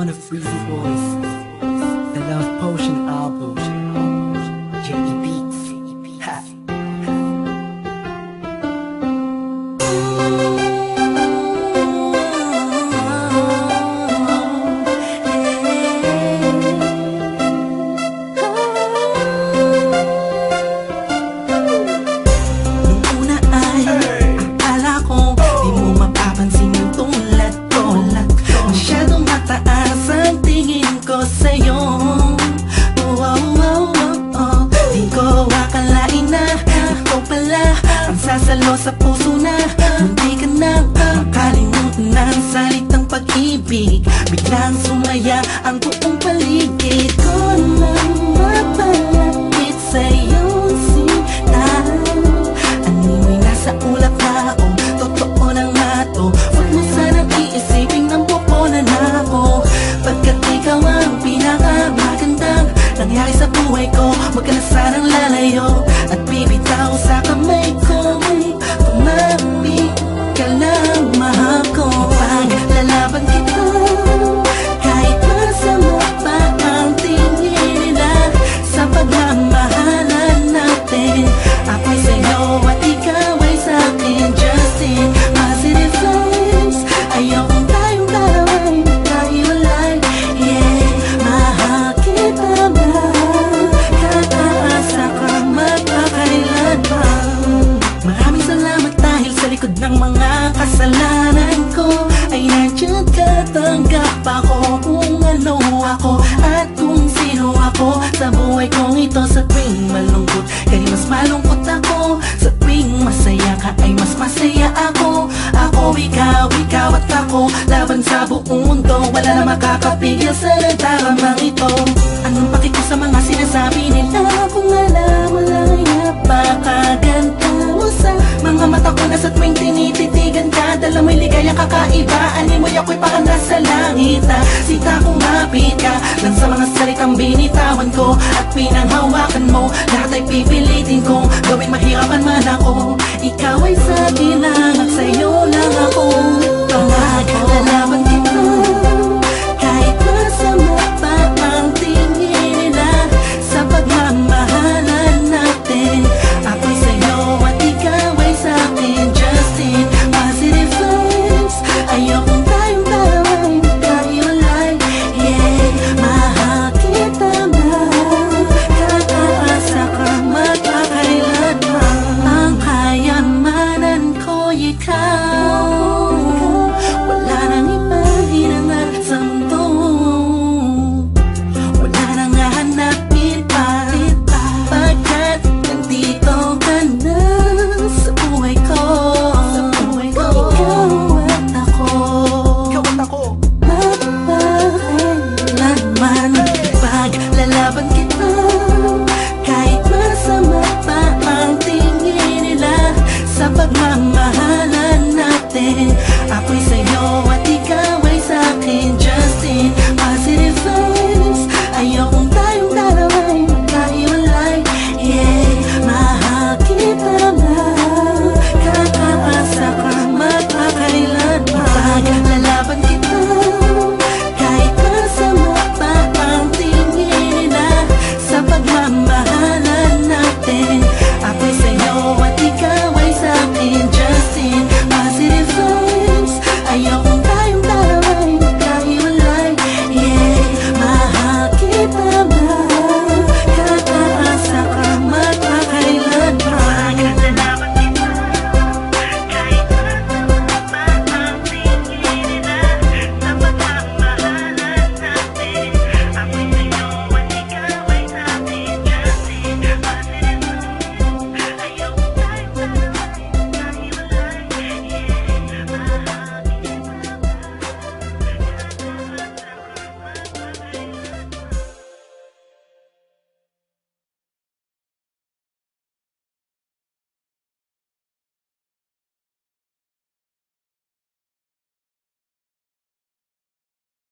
one of Freezy Boys, the Love Potion album, J.E. Beats. Ha. Nung una ay akala ko di mo mapapansin yung tulad ko. Masyadong mataas ang tingin ko sa'yo. Di ko akalain na ikaw pala ang sasalo sa puso na munti ka na makalimutan ng salitang pag-ibig. Biglang sumaya ang buong paligid ko nang mapalapit sa'yo sinta. Animoy nasa ulap na ako, totoo na nga to. Huwag mo sanang iisipin ng pupunan ako, pagkat ikaw ang pinakamagandang nangyari sa buhay ko. Huwag ka na sanang lalayo at bibitaw sa kamay ko. Tumapit ka lang, mahal ko. Paglalaban kita kahit masama pa ang tingin nila sa pagmamahalan natin. Ako'y sa'yo at ikaw ay sa'kin. Just in positive vibes, ayokong tayong dalawa'y magkahiwalay. Yeah, mahal kita ba? Kataasa ka magpakailan pa. Maraming salamat dahil sa likod ng mga kasalanan ko ay nandiyan ka, tanggap ako kung ano ako at kung sino ako sa buhay kong ito. Sa tuwing malungkot kay mas malungkot ako, sa tuwing masaya ka ay mas masaya ako. Ako, ikaw at ako, laban sa buong mundo. Wala na makakapigil sa nagdaramang ito. Anong paki ko sa mga sinasabi nila kung alam mo lang napakaganda mo sa mga mata ko na sa tuwing tinititigan ka. Dala mo'y ligayang kakaiba, animoy ako'y parang nasa langit na sita kung mapit ka lang sa mga salitang binitawan ko at pinanghawakan mo. Lahat ay pipilitin kong gawin mahirapan man ako. Ikaw ay sa akin lang at sa'yo lang ako.